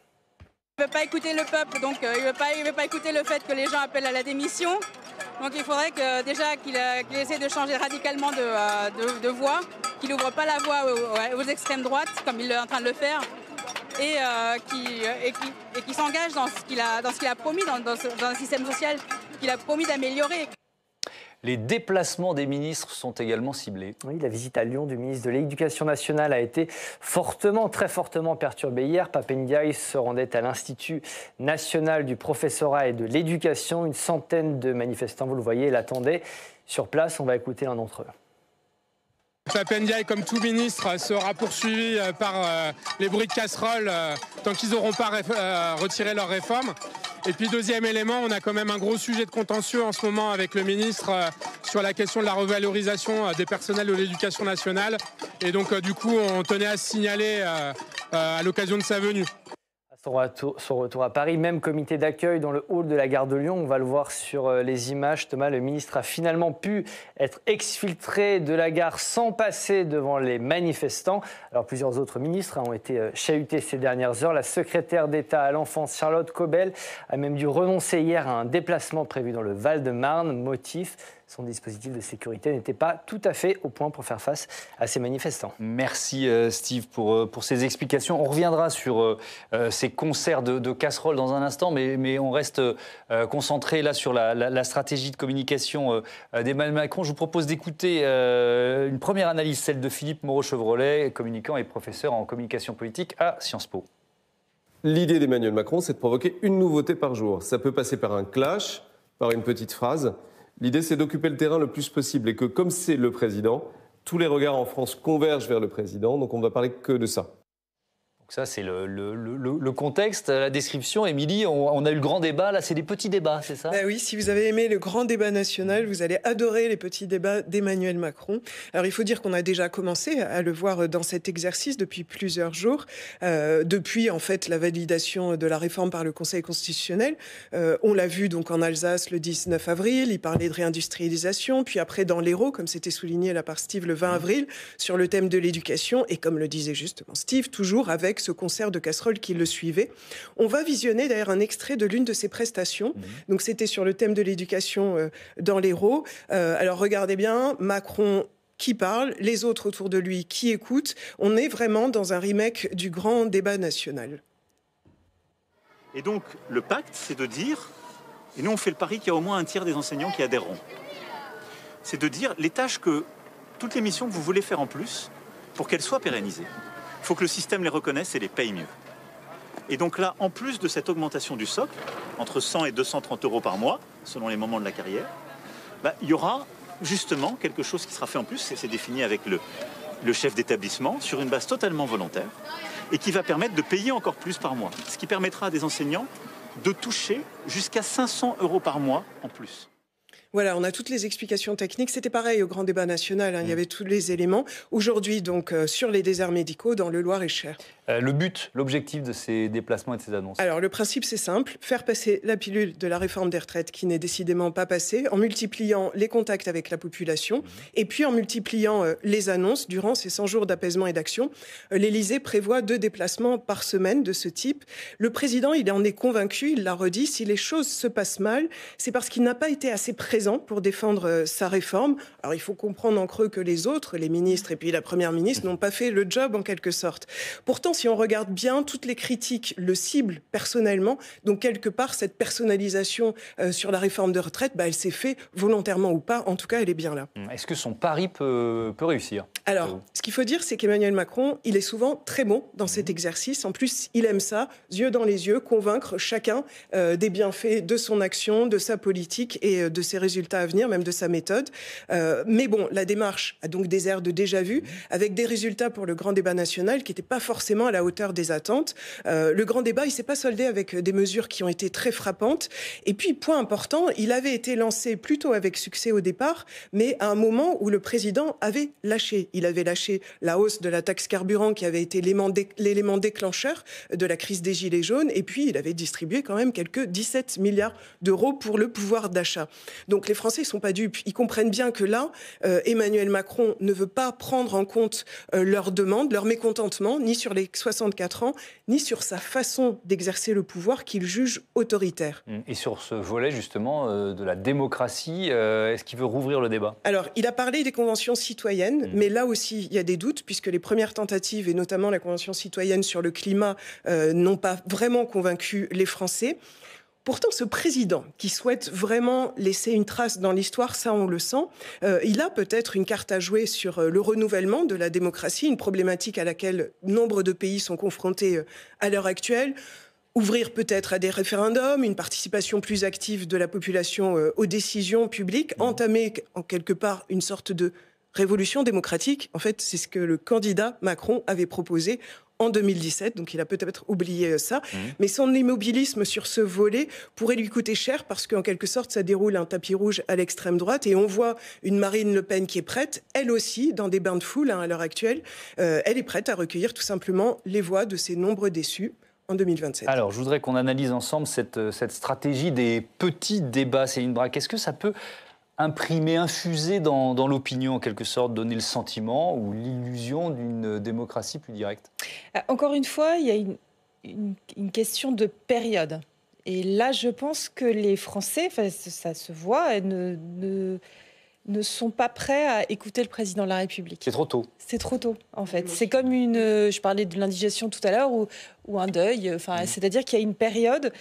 Il ne veut pas écouter le peuple, donc il ne veut pas écouter le fait que les gens appellent à la démission. Donc il faudrait que, déjà qu'il essaie de changer radicalement de voie, qu'il n'ouvre pas la voie aux extrêmes droites, comme il est en train de le faire, et qu'il s'engage dans ce qu'il a promis, dans un système social qu'il a promis d'améliorer. Les déplacements des ministres sont également ciblés. Oui, la visite à Lyon du ministre de l'Éducation nationale a été très fortement perturbée hier. Pape Ndiaye se rendait à l'Institut national du professorat et de l'éducation. Une centaine de manifestants, vous le voyez, l'attendaient. Sur place, on va écouter l'un d'entre eux. Pape Ndiaye, comme tout ministre, sera poursuivi par les bruits de casseroles tant qu'ils n'auront pas retiré leur réforme. Et puis deuxième élément, on a quand même un gros sujet de contentieux en ce moment avec le ministre sur la question de la revalorisation des personnels de l'éducation nationale. Et donc du coup, on tenait à se signaler à l'occasion de sa venue. Son retour à Paris, même comité d'accueil dans le hall de la gare de Lyon. On va le voir sur les images. Thomas, le ministre a finalement pu être exfiltré de la gare sans passer devant les manifestants. Alors plusieurs autres ministres ont été chahutés ces dernières heures. La secrétaire d'État à l'enfance, Charlotte Caubel, a même dû renoncer hier à un déplacement prévu dans le Val-de-Marne. Motif, son dispositif de sécurité n'était pas tout à fait au point pour faire face à ces manifestants. Merci Steve pour ces explications. On reviendra sur ces concerts de casseroles dans un instant, mais on reste concentré là sur la stratégie de communication d'Emmanuel Macron. Je vous propose d'écouter une première analyse, celle de Philippe Moreau-Chevrolet, communicant et professeur en communication politique à Sciences Po. L'idée d'Emmanuel Macron, c'est de provoquer une nouveauté par jour. Ça peut passer par un clash, par une petite phrase. L'idée, c'est d'occuper le terrain le plus possible et que, comme c'est le président, tous les regards en France convergent vers le président. Donc, on ne va parler que de ça. Ça, c'est le contexte, la description. Émilie, on a eu le grand débat. Là, c'est des petits débats, c'est ça ? Oui, si vous avez aimé le grand débat national, vous allez adorer les petits débats d'Emmanuel Macron. Alors, il faut dire qu'on a déjà commencé à le voir dans cet exercice depuis plusieurs jours. Depuis, en fait, la validation de la réforme par le Conseil constitutionnel. On l'a vu donc en Alsace le 19 avril. Il parlait de réindustrialisation. Puis après, dans l'Hérault, comme c'était souligné là par Steve le 20 avril, sur le thème de l'éducation. Et comme le disait justement Steve, toujours avec ce concert de casseroles qui le suivait. On va visionner d'ailleurs un extrait de l'une de ses prestations. Donc c'était sur le thème de l'éducation dans l'Hérault. Alors regardez bien, Macron qui parle, les autres autour de lui qui écoutent. On est vraiment dans un remake du grand débat national. Et donc le pacte, c'est de dire, et nous on fait le pari qu'il y a au moins un tiers des enseignants qui adhéreront, c'est de dire les tâches toutes les missions que vous voulez faire en plus, pour qu'elles soient pérennisées. Il faut que le système les reconnaisse et les paye mieux. Et donc là, en plus de cette augmentation du socle, entre 100 et 230 euros par mois, selon les moments de la carrière, il y aura justement quelque chose qui sera fait en plus, c'est défini avec le chef d'établissement, sur une base totalement volontaire, et qui va permettre de payer encore plus par mois. Ce qui permettra à des enseignants de toucher jusqu'à 500 euros par mois en plus. Voilà, on a toutes les explications techniques. C'était pareil au grand débat national, il y avait tous les éléments. Aujourd'hui, donc, sur les déserts médicaux dans le Loir-et-Cher. Le but, l'objectif de ces déplacements et de ces annonces? Alors, le principe, c'est simple. Faire passer la pilule de la réforme des retraites, qui n'est décidément pas passée, en multipliant les contacts avec la population, et puis en multipliant les annonces durant ces 100 jours d'apaisement et d'action. L'Élysée prévoit 2 déplacements par semaine de ce type. Le président, il en est convaincu, il l'a redit, si les choses se passent mal, c'est parce qu'il n'a pas été assez présent pour défendre sa réforme. Alors, il faut comprendre en creux que les autres, les ministres et puis la première ministre, n'ont pas fait le job en quelque sorte. Pourtant, si on regarde bien, toutes les critiques le ciblent personnellement. Donc, quelque part, cette personnalisation sur la réforme de retraite, elle s'est faite volontairement ou pas. En tout cas, elle est bien là. Est-ce que son pari peut réussir? Alors, ce qu'il faut dire, c'est qu'Emmanuel Macron, il est souvent très bon dans cet exercice. En plus, il aime ça, yeux dans les yeux, convaincre chacun des bienfaits de son action, de sa politique et de ses résultats à venir, même de sa méthode. Mais bon, la démarche a donc des airs de déjà-vu, avec des résultats pour le grand débat national qui n'étaient pas forcément à la hauteur des attentes. Le grand débat, il ne s'est pas soldé avec des mesures qui ont été très frappantes. Et puis, point important, il avait été lancé plutôt avec succès au départ, mais à un moment où le président avait lâché. Il avait lâché la hausse de la taxe carburant qui avait été l'élément déclencheur de la crise des Gilets jaunes. Et puis, il avait distribué quand même quelques 17 milliards d'euros pour le pouvoir d'achat. Donc, les Français ne sont pas dupes. Ils comprennent bien que là, Emmanuel Macron ne veut pas prendre en compte leurs demandes, leur mécontentement, ni sur les 64 ans, ni sur sa façon d'exercer le pouvoir qu'il juge autoritaire. Et sur ce volet, justement, de la démocratie, est-ce qu'il veut rouvrir le débat? Alors, il a parlé des conventions citoyennes, mais là aussi, il y a des doutes, puisque les premières tentatives, et notamment la convention citoyenne sur le climat, n'ont pas vraiment convaincu les Français. Pourtant, ce président qui souhaite vraiment laisser une trace dans l'histoire, ça on le sent, il a peut-être une carte à jouer sur le renouvellement de la démocratie, une problématique à laquelle nombre de pays sont confrontés à l'heure actuelle. Ouvrir peut-être à des référendums, une participation plus active de la population aux décisions publiques, entamer en quelque part une sorte de révolution démocratique. En fait, c'est ce que le candidat Macron avait proposé en 2017, donc il a peut-être oublié ça. Mais son immobilisme sur ce volet pourrait lui coûter cher parce qu'en quelque sorte, ça déroule un tapis rouge à l'extrême droite et on voit une Marine Le Pen qui est prête, elle aussi, dans des bains de foule à l'heure actuelle. Elle est prête à recueillir tout simplement les voix de ses nombreux déçus en 2027. Alors, je voudrais qu'on analyse ensemble cette stratégie des petits débats, Céline Bracq. Est-ce que ça peut imprimer, infuser dans l'opinion, en quelque sorte, donner le sentiment ou l'illusion d'une démocratie plus directe? Encore une fois, il y a une question de période. Et là, je pense que les Français, ça se voit, ne sont pas prêts à écouter le président de la République. C'est trop tôt. C'est trop tôt, en fait. C'est comme je parlais de l'indigestion tout à l'heure, ou un deuil. C'est-à-dire qu'il y a une période,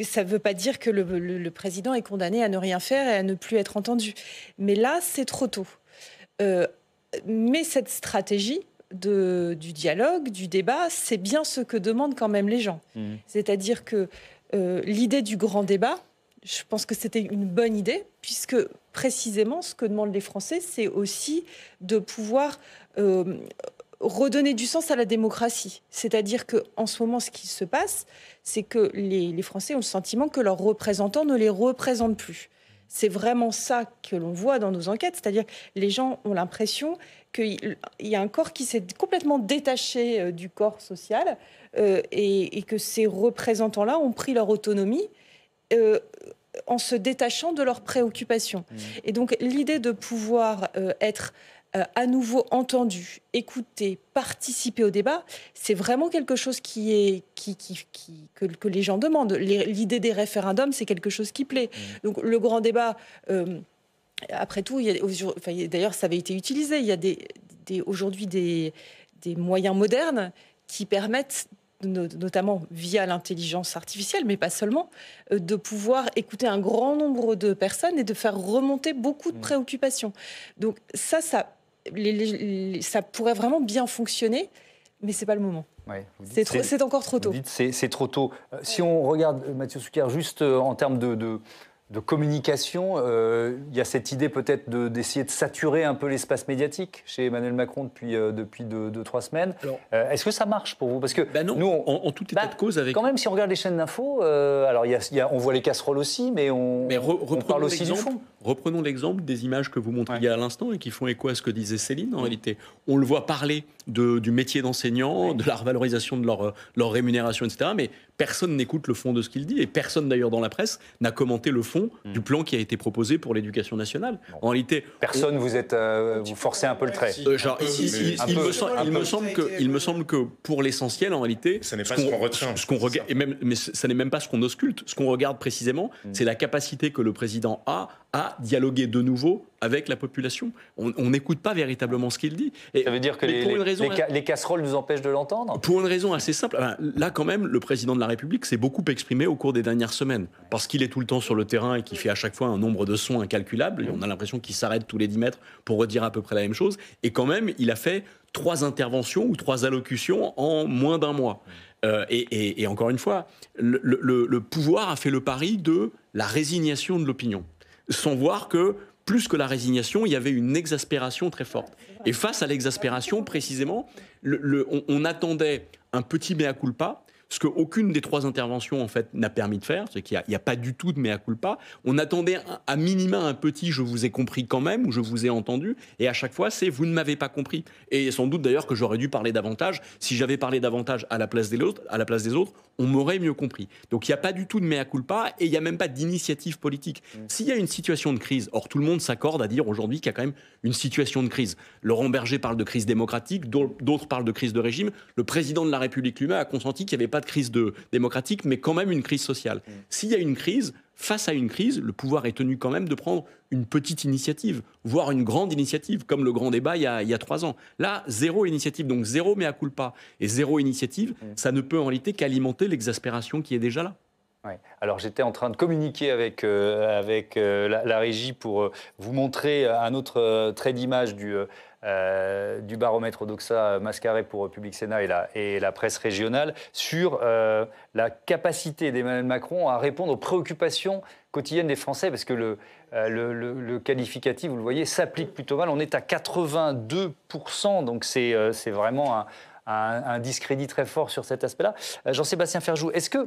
ça ne veut pas dire que le président est condamné à ne rien faire et à ne plus être entendu. Mais là, c'est trop tôt. Mais cette stratégie du dialogue, du débat, c'est bien ce que demandent quand même les gens. C'est-à-dire que l'idée du grand débat, je pense que c'était une bonne idée, puisque précisément ce que demandent les Français, c'est aussi de pouvoir redonner du sens à la démocratie. C'est-à-dire qu'en ce moment, ce qui se passe, c'est que les Français ont le sentiment que leurs représentants ne les représentent plus. C'est vraiment ça que l'on voit dans nos enquêtes, c'est-à-dire que les gens ont l'impression qu'il y a un corps qui s'est complètement détaché du corps social et que ces représentants-là ont pris leur autonomie en se détachant de leurs préoccupations. Et donc l'idée de pouvoir être à nouveau entendu, écouté, participer au débat, c'est vraiment quelque chose que les gens demandent. L'idée des référendums, c'est quelque chose qui plaît. Donc le grand débat, après tout, d'ailleurs ça avait été utilisé, il y a aujourd'hui des moyens modernes qui permettent, notamment via l'intelligence artificielle, mais pas seulement, de pouvoir écouter un grand nombre de personnes et de faire remonter beaucoup de préoccupations. Donc ça pourrait vraiment bien fonctionner, mais c'est pas le moment. Ouais, c'est encore trop tôt. C'est trop tôt. Si on regarde, Mathieu Souquier, juste en termes de communication, il y a cette idée peut-être d'essayer de saturer un peu l'espace médiatique chez Emmanuel Macron depuis 2-3 semaines. Est-ce que ça marche pour vous? Parce que non, nous, en tout état de cause, avec... Quand même, si on regarde les chaînes d'infos, alors on voit les casseroles aussi, mais on parle aussi du fond. Reprenons l'exemple des images que vous montriez à l'instant et qui font écho à ce que disait Céline. En réalité, on le voit parler du métier d'enseignant, de la revalorisation de leur rémunération, etc. Mais personne n'écoute le fond de ce qu'il dit et personne d'ailleurs dans la presse n'a commenté le fond du plan qui a été proposé pour l'éducation nationale. En réalité, personne, vous forcez un peu le trait. Il me semble que pour l'essentiel, en réalité, ça n'est pas ce qu'on retient. Mais ça n'est même pas ce qu'on ausculte. Ce qu'on regarde précisément, c'est la capacité que le président a à dialoguer de nouveau avec la population. On n'écoute pas véritablement ce qu'il dit. Ça veut dire que les casseroles nous empêchent de l'entendre? Pour une raison assez simple. Là, quand même, le président de la République s'est beaucoup exprimé au cours des dernières semaines. Parce qu'il est tout le temps sur le terrain et qu'il fait à chaque fois un nombre de sons incalculable. Et on a l'impression qu'il s'arrête tous les 10 mètres pour redire à peu près la même chose. Et quand même, il a fait 3 interventions ou 3 allocutions en moins d'un mois. Et encore une fois, le pouvoir a fait le pari de la résignation de l'opinion. Sans voir que, plus que la résignation, il y avait une exaspération très forte. Et face à l'exaspération, précisément, on attendait un petit mea culpa, ce qu'aucune des 3 interventions en fait n'a permis de faire, c'est qu'il n'y a pas du tout de mea culpa. On attendait à minima un petit « je vous ai compris quand même » ou « je vous ai entendu », et à chaque fois c'est « vous ne m'avez pas compris ». Et sans doute d'ailleurs que j'aurais dû parler davantage. Si j'avais parlé davantage à la place des autres, on m'aurait mieux compris. Donc il n'y a pas du tout de mea culpa et il n'y a même pas d'initiative politique. S'il y a une situation de crise, or tout le monde s'accorde à dire aujourd'hui qu'il y a quand même une situation de crise. Laurent Berger parle de crise démocratique, d'autres parlent de crise de régime. Le président de la République lui-même a consenti qu'il n'y avait pas de crise démocratique, mais quand même une crise sociale. S'il y a une crise, face à une crise, le pouvoir est tenu quand même de prendre une petite initiative, voire une grande initiative, comme le grand débat il y a 3 ans. Là, 0 initiative, donc 0 mea culpa et 0 initiative, ça ne peut en réalité qu'alimenter l'exaspération qui est déjà là. Ouais. Alors j'étais en train de communiquer avec la régie pour vous montrer un autre trait d'image du baromètre Odoxa Mascaré pour Public Sénat et la presse régionale sur la capacité d'Emmanuel Macron à répondre aux préoccupations quotidiennes des Français, parce que le qualificatif, vous le voyez, s'applique plutôt mal. On est à 82%, donc c'est vraiment un discrédit très fort sur cet aspect-là. Jean-Sébastien Ferjou, est-ce que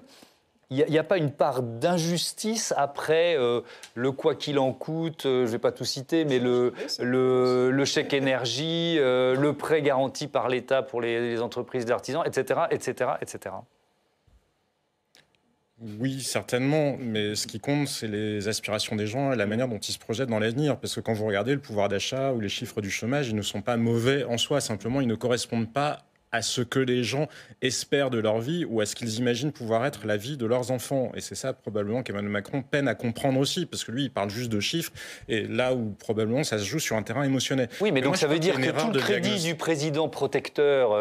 il n'y a pas une part d'injustice après le quoi qu'il en coûte, je ne vais pas tout citer, mais le chèque énergie, le prêt garanti par l'État pour les entreprises d'artisans, etc., etc., etc. Oui, certainement, mais ce qui compte, c'est les aspirations des gens et la manière dont ils se projettent dans l'avenir. Parce que quand vous regardez le pouvoir d'achat ou les chiffres du chômage, ils ne sont pas mauvais en soi, simplement ils ne correspondent pas à ce que les gens espèrent de leur vie ou à ce qu'ils imaginent pouvoir être la vie de leurs enfants. Et c'est ça probablement qu'Emmanuel Macron peine à comprendre aussi, parce que lui, il parle juste de chiffres, et là où probablement ça se joue sur un terrain émotionnel. Oui, mais donc ça veut dire que tout le crédit du président protecteur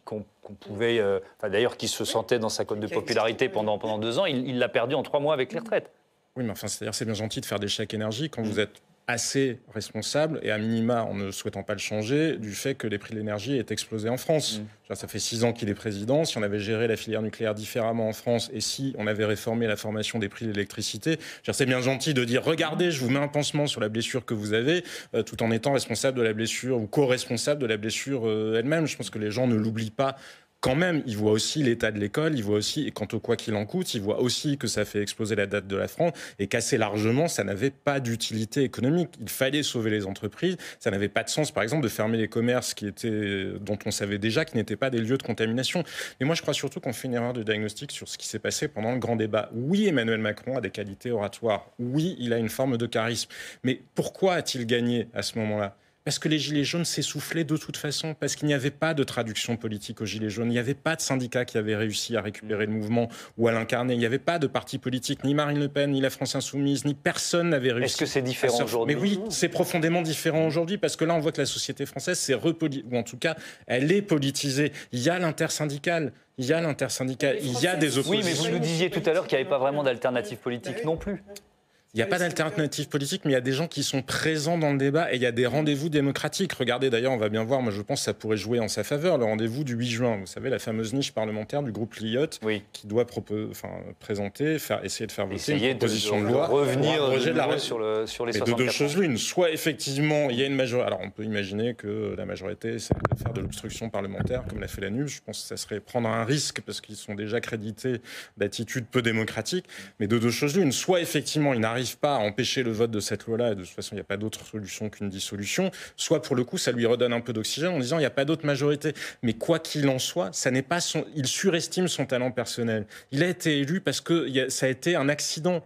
qu'on pouvait, d'ailleurs qui se sentait dans sa cote de popularité pendant 2 ans, il l'a perdu en 3 mois avec les retraites. Oui, mais enfin, c'est bien gentil de faire des chèques énergie quand vous êtes assez responsable, et à minima, en ne souhaitant pas le changer, du fait que les prix de l'énergie aient explosé en France. Ça fait 6 ans qu'il est président. Si on avait géré la filière nucléaire différemment en France et si on avait réformé la formation des prix de l'électricité, c'est bien gentil de dire « Regardez, je vous mets un pansement sur la blessure que vous avez tout en étant responsable de la blessure ou co-responsable de la blessure elle-même ». Je pense que les gens ne l'oublient pas. Quand même, il voit aussi l'état de l'école, il voit aussi, et quant au quoi qu'il en coûte, il voit aussi que ça fait exploser la dette de la France et qu'assez largement, ça n'avait pas d'utilité économique. Il fallait sauver les entreprises. Ça n'avait pas de sens, par exemple, de fermer les commerces dont on savait déjà qu'ils n'étaient pas des lieux de contamination. Mais moi, je crois surtout qu'on fait une erreur de diagnostic sur ce qui s'est passé pendant le grand débat. Oui, Emmanuel Macron a des qualités oratoires. Oui, il a une forme de charisme. Mais pourquoi a-t-il gagné à ce moment-là ? Parce que les Gilets jaunes s'essoufflaient de toute façon, parce qu'il n'y avait pas de traduction politique aux Gilets jaunes, il n'y avait pas de syndicat qui avait réussi à récupérer le mouvement ou à l'incarner, il n'y avait pas de parti politique, ni Marine Le Pen, ni la France Insoumise, ni personne n'avait réussi. Est-ce que c'est différent aujourd'hui ? Mais oui, c'est profondément différent aujourd'hui, parce que là on voit que la société française, ou en tout cas, elle est politisée. Il y a l'intersyndical. Il y a des oppositions. Oui, mais vous nous disiez tout à l'heure qu'il n'y avait pas vraiment d'alternative politique non plus. Il n'y a pas d'alternative politique, mais il y a des gens qui sont présents dans le débat et il y a des rendez-vous démocratiques. Regardez, d'ailleurs, on va bien voir, moi je pense que ça pourrait jouer en sa faveur, le rendez-vous du 8 juin. Vous savez, la fameuse niche parlementaire du groupe Lyotte qui doit présenter, essayer de faire voter une proposition de loi. Revenir sur les 64 de 2 choses l'une. Soit effectivement, il y a une majorité. Alors on peut imaginer que la majorité, c'est de faire de l'obstruction parlementaire, comme l'a fait la NUP. Je pense que ça serait prendre un risque parce qu'ils sont déjà crédités d'attitude peu démocratique. Mais de 2 choses l'une. Soit effectivement, il n'arrive pas à empêcher le vote de cette loi-là, et de toute façon, il n'y a pas d'autre solution qu'une dissolution, soit pour le coup, ça lui redonne un peu d'oxygène en disant il n'y a pas d'autre majorité. Mais quoi qu'il en soit, il surestime son talent personnel. Il a été élu parce que ça a été un accident.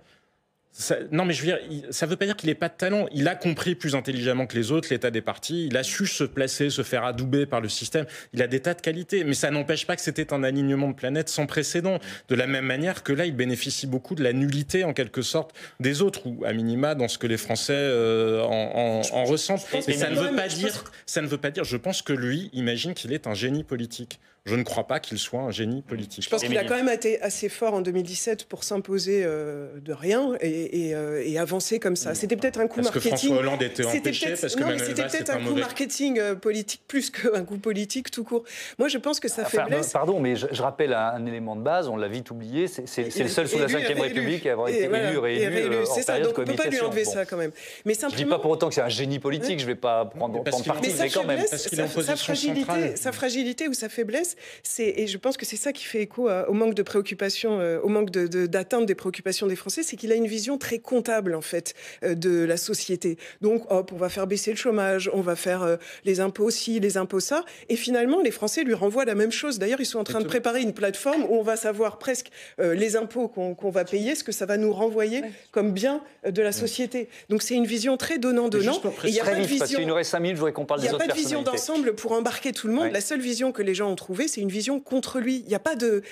Non, mais je veux dire, ça ne veut pas dire qu'il n'ait pas de talent. Il a compris plus intelligemment que les autres l'état des partis. Il a su se placer, se faire adouber par le système. Il a des tas de qualités. Mais ça n'empêche pas que c'était un alignement de planètes sans précédent. De la même manière que là, il bénéficie beaucoup de la nullité, en quelque sorte, des autres, ou à minima, dans ce que les Français en ressentent. Et ça ne veut pas dire, je pense que lui imagine qu'il est un génie politique. Je ne crois pas qu'il soit un génie politique. Je pense qu'il a quand même été assez fort en 2017 pour s'imposer de rien et avancer comme ça. C'était peut-être un coup marketing. Parce que François Hollande était empêché, parce que Manuel Valls c'était peut-être un coup marketing politique plus qu'un coup politique tout court. Moi, je pense que sa faiblesse... Pardon, mais je rappelle un élément de base, on l'a vite oublié, c'est le seul sous la Ve République à avoir été élu, réélu. C'est ça, donc on ne peut pas lui enlever ça quand même. Mais simplement... Je ne dis pas pour autant que c'est un génie politique, je ne vais pas prendre parti, mais quand même. Sa fragilité ou sa faiblesse, et je pense que c'est ça qui fait écho au manque de préoccupation, au manque d'atteinte des préoccupations des Français, c'est qu'il a une vision très comptable en fait de la société. Donc hop, on va faire baisser le chômage, on va faire les impôts ci, les impôts ça, et finalement les Français lui renvoient la même chose. D'ailleurs, ils sont en train de préparer une plateforme où on va savoir presque les impôts qu'on va payer, ce que ça va nous renvoyer comme bien de la société. Donc c'est une vision très donnant-donnant. Et il n'y a pas de vision. Parce qu'il nous reste 5 minutes, je voudrais qu'on parle des autres personnalités. Il n'y a pas de vision d'ensemble pour embarquer tout le monde. La seule vision que les gens ont trouvée, c'est une vision contre lui. Il n'y a pas de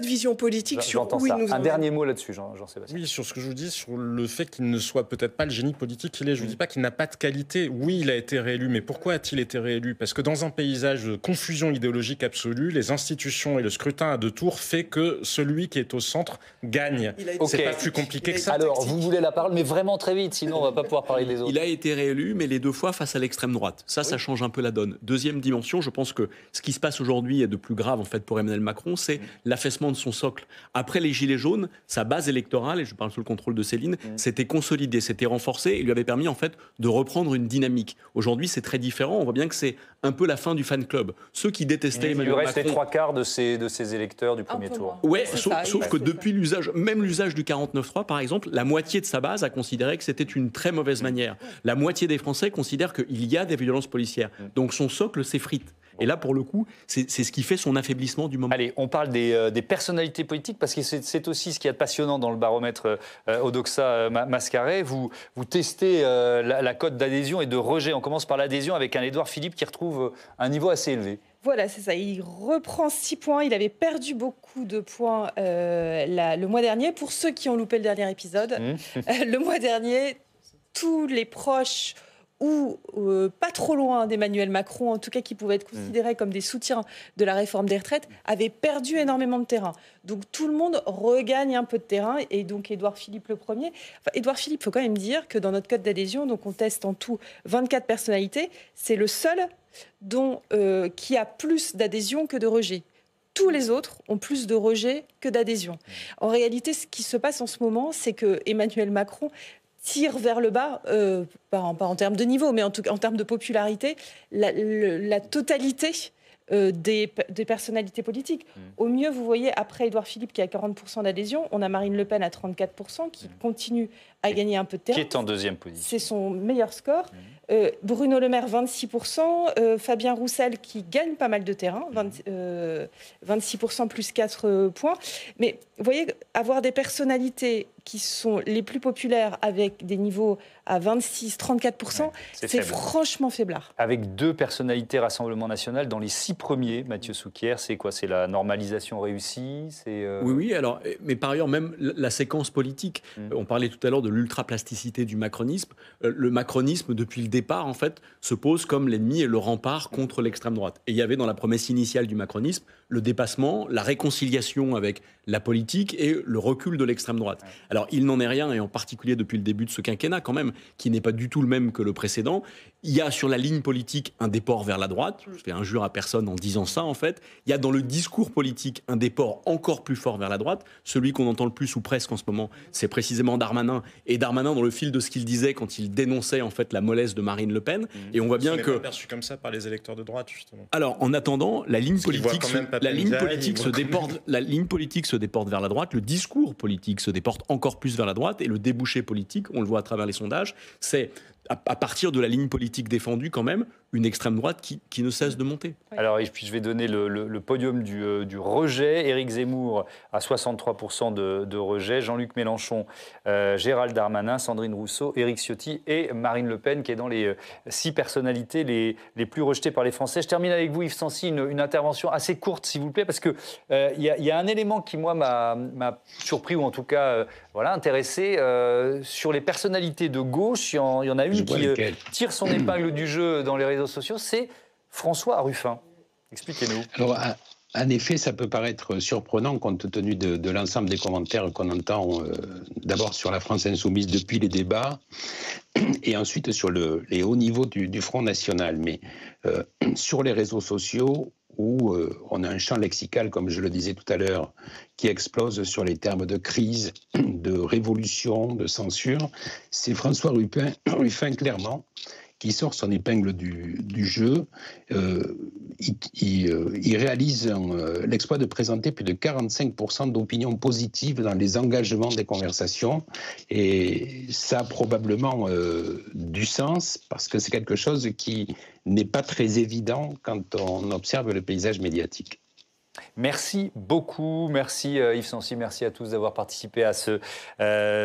vision politique sur où il nous emmène. Un dernier mot là-dessus, Jean-Sébastien. Oui, sur ce que je vous dis, sur le fait qu'il ne soit peut-être pas le génie politique qu'il est. Je ne dis pas qu'il n'a pas de qualité. Oui, il a été réélu, mais pourquoi a-t-il été réélu ? Parce que dans un paysage de confusion idéologique absolue, les institutions et le scrutin à 2 tours fait que celui qui est au centre gagne. C'est pas plus compliqué que ça. Alors, vous voulez la parole, mais vraiment très vite, sinon on ne va pas pouvoir parler des autres. Il a été réélu, mais les 2 fois face à l'extrême droite. Ça change un peu la donne. Deuxième dimension, je pense que ce qui se passe aujourd'hui est de plus grave en fait pour Emmanuel Macron, c'est l'affaissement de son socle. Après les Gilets jaunes, sa base électorale, et je parle sous le contrôle de Céline, s'était consolidée, s'était renforcée et lui avait permis en fait de reprendre une dynamique. Aujourd'hui, c'est très différent. On voit bien que c'est un peu la fin du fan club. Ceux qui détestaient Emmanuel Macron... Il lui reste les 3/4 de ses électeurs du premier tour. Ouais, sauf que depuis l'usage du 49.3, par exemple, la moitié de sa base a considéré que c'était une très mauvaise manière. La moitié des Français considèrent qu'il y a des violences policières. Donc son socle s'effrite. Et là, pour le coup, c'est ce qui fait son affaiblissement du moment. Allez, on parle des personnalités politiques, parce que c'est aussi ce qui est passionnant dans le baromètre Odoxa Mascaré. Vous testez la cote d'adhésion et de rejet. On commence par l'adhésion avec un Édouard Philippe qui retrouve un niveau assez élevé. Voilà, c'est ça. Il reprend 6 points. Il avait perdu beaucoup de points le mois dernier. Pour ceux qui ont loupé le dernier épisode, le mois dernier, tous les proches ou pas trop loin d'Emmanuel Macron, en tout cas qui pouvaient être considérés comme des soutiens de la réforme des retraites, avaient perdu énormément de terrain. Donc tout le monde regagne un peu de terrain, et donc Édouard Philippe le premier. Enfin, Édouard Philippe, il faut quand même dire que dans notre code d'adhésion, donc on teste en tout 24 personnalités, c'est le seul qui a plus d'adhésion que de rejet. Tous les autres ont plus de rejet que d'adhésion. En réalité, ce qui se passe en ce moment, c'est que Emmanuel Macron tire vers le bas, pas en termes de niveau, mais en termes de popularité, la totalité des personnalités politiques. Au mieux, vous voyez, après Édouard Philippe qui a 40% d'adhésion, on a Marine Le Pen à 34% qui continue à gagner un peu de terrain. Qui est en deuxième position. C'est son meilleur score. Bruno Le Maire, 26%. Fabien Roussel qui gagne pas mal de terrain, 26% plus 4 points. Mais vous voyez, avoir des personnalités qui sont les plus populaires avec des niveaux à 26-34%, c'est franchement faiblard. Avec 2 personnalités Rassemblement National dans les 6 premiers, Mathieu Souquier, c'est quoi? C'est la normalisation réussie? Oui, alors, mais par ailleurs, même la séquence politique. On parlait tout à l'heure de l'ultraplasticité du macronisme. Le macronisme, depuis le départ, en fait, se pose comme l'ennemi et le rempart contre l'extrême droite. Et il y avait dans la promesse initiale du macronisme le dépassement, la réconciliation avec la politique et le recul de l'extrême droite. Alors, il n'en est rien, et en particulier depuis le début de ce quinquennat, quand même, qui n'est pas du tout le même que le précédent. Il y a sur la ligne politique un déport vers la droite. Je fais injure à personne en disant ça, en fait. Il y a dans le discours politique un déport encore plus fort vers la droite. Celui qu'on entend le plus, ou presque en ce moment, c'est précisément Darmanin. Et Darmanin, dans le fil de ce qu'il disait quand il dénonçait en fait la mollesse de Marine Le Pen. Et on voit bien que... pas perçu comme ça par les électeurs de droite, justement. Alors, en attendant, la ligne politique se déporte vers la droite, le discours politique se déporte encore plus vers la droite, et le débouché politique, on le voit à travers les sondages, c'est à partir de la ligne politique défendue quand même, une extrême droite qui ne cesse de monter. Alors, et puis je vais donner le podium du rejet. Éric Zemmour à 63% de rejet, Jean-Luc Mélenchon, Gérald Darmanin, Sandrine Rousseau, Éric Ciotti et Marine Le Pen, qui est dans les 6 personnalités les plus rejetées par les Français. Je termine avec vous, Yves Sancy, une intervention assez courte, s'il vous plaît, parce qu'il y a un élément qui, moi, m'a surpris, ou en tout cas intéressé. Sur les personnalités de gauche, il y en a une qui tire son épingle du jeu dans les réseaux sociaux, c'est François Ruffin. Expliquez-nous. Alors, en effet, ça peut paraître surprenant compte tenu de l'ensemble des commentaires qu'on entend d'abord sur la France insoumise depuis les débats et ensuite sur les hauts niveaux du Front National. Mais sur les réseaux sociaux, où on a un champ lexical, comme je le disais tout à l'heure, qui explose sur les termes de crise, de révolution, de censure, c'est François Ruffin clairement, qui sort son épingle du jeu. Il réalise l'exploit de présenter plus de 45% d'opinions positives dans les engagements des conversations. Et ça a probablement du sens, parce que c'est quelque chose qui n'est pas très évident quand on observe le paysage médiatique. Merci beaucoup, merci Yves Sancy, merci à tous d'avoir participé à ce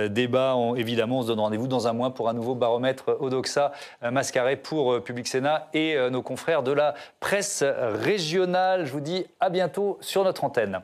débat. Évidemment, on se donne rendez-vous dans un mois pour un nouveau baromètre Odoxa mascaré pour Public Sénat et nos confrères de la presse régionale. Je vous dis à bientôt sur notre antenne.